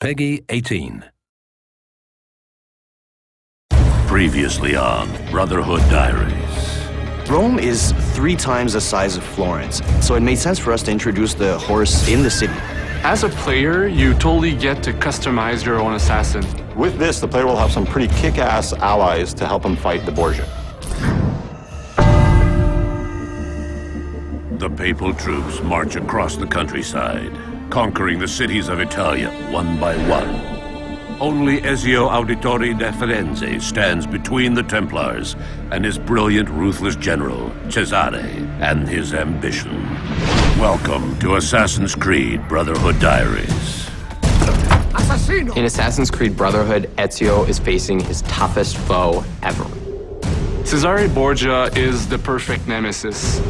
Peggy 18. Previously on Brotherhood Diaries. Rome is 3 times the size of Florence, so it made sense for us to introduce the horse in the city. As a player, you totally get to customize your own assassin. With this, the player will have some pretty kick-ass allies to help him fight the Borgia. The papal troops march across the countryside, conquering the cities of Italia one by one. Only Ezio Auditore da Firenze stands between the Templars and his brilliant, ruthless general, Cesare, and his ambition. Welcome to Assassin's Creed Brotherhood Diaries. In Assassin's Creed Brotherhood, Ezio is facing his toughest foe ever. Cesare Borgia is the perfect nemesis.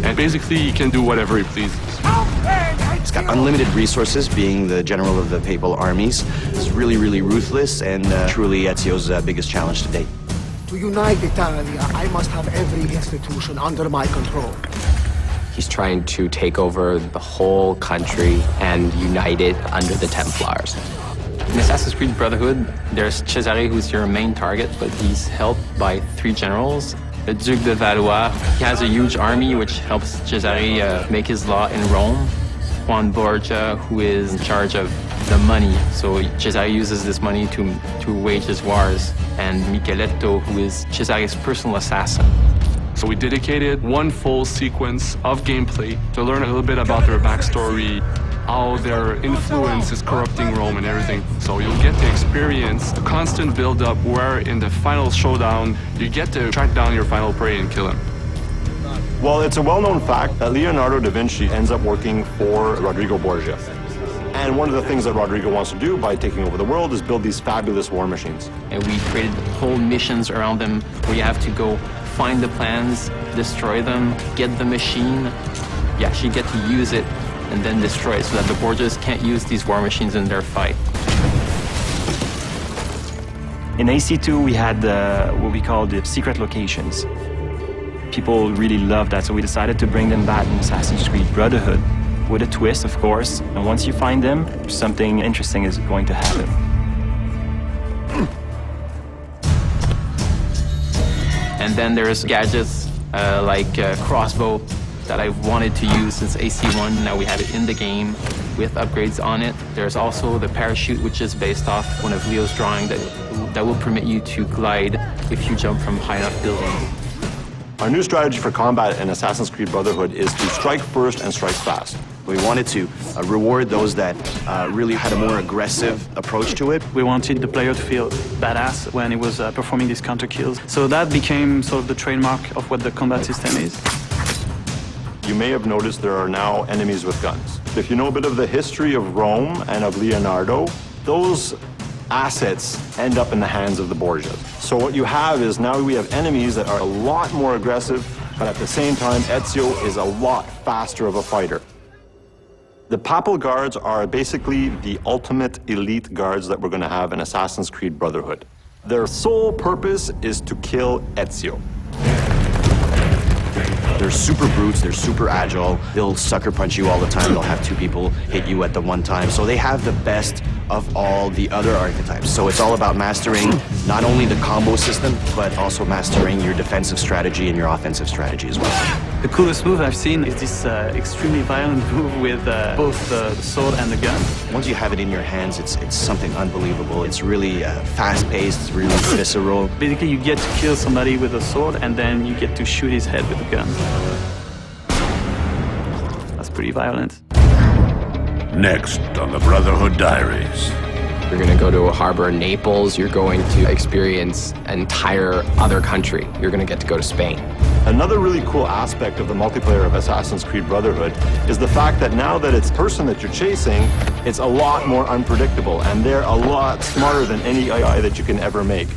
And basically, he can do whatever he pleases. He's got unlimited resources, being the general of the papal armies. He's really, really ruthless, and truly Ezio's biggest challenge to date. To unite Italia, I must have every institution under my control. He's trying to take over the whole country and unite it under the Templars. In Assassin's Creed Brotherhood, there's Cesare, who's your main target, but he's helped by 3 generals. The Duke de Valois, he has a huge army which helps Cesare make his law in Rome. Juan Borgia, who is in charge of the money, so Cesare uses this money to wage his wars. And Micheletto, who is Cesare's personal assassin. So we dedicated 1 full sequence of gameplay to learn a little bit about their backstory, how their influence is corrupting Rome and everything. So you'll get to experience a constant build-up where in the final showdown, you get to track down your final prey and kill him. Well, it's a well-known fact that Leonardo da Vinci ends up working for Rodrigo Borgia. And one of the things that Rodrigo wants to do by taking over the world is build these fabulous war machines. And we created whole missions around them where you have to go find the plans, destroy them, get the machine. You actually get to use it and then destroy it so that the Borgias can't use these war machines in their fight. In AC2, we had what we call the secret locations. People really loved that, so we decided to bring them back in Assassin's Creed Brotherhood with a twist, of course. And once you find them, something interesting is going to happen. And then there's gadgets like crossbow that I've wanted to use since AC1. Now we have it in the game with upgrades on it. There's also the parachute, which is based off one of Leo's drawing that will permit you to glide if you jump from high enough buildings. Our new strategy for combat in Assassin's Creed Brotherhood is to strike first and strike fast. We wanted to reward those that really had a more aggressive approach to it. We wanted the player to feel badass when he was performing these counter kills. So that became sort of the trademark of what the combat system is. You may have noticed there are now enemies with guns. If you know a bit of the history of Rome and of Leonardo, those assets end up in the hands of the Borgias. So what you have is now we have enemies that are a lot more aggressive, but at the same time, Ezio is a lot faster of a fighter. The Papal Guards are basically the ultimate elite guards that we're going to have in Assassin's Creed Brotherhood. Their sole purpose is to kill Ezio. They're super brutes, they're super agile. They'll sucker punch you all the time. They'll have 2 people hit you at the one time. So they have the best of all the other archetypes. So it's all about mastering not only the combo system, but also mastering your defensive strategy and your offensive strategy as well. The coolest move I've seen is this extremely violent move with both the sword and the gun. Once you have it in your hands, it's something unbelievable. It's really fast-paced, it's really visceral. Basically, you get to kill somebody with a sword, and then you get to shoot his head with a gun. That's pretty violent. Next on the Brotherhood Diaries. You're going to go to a harbor in Naples. You're going to experience an entire other country. You're going to get to go to Spain. Another really cool aspect of the multiplayer of Assassin's Creed Brotherhood is the fact that now that it's the person that you're chasing, it's a lot more unpredictable, and they're a lot smarter than any AI that you can ever make.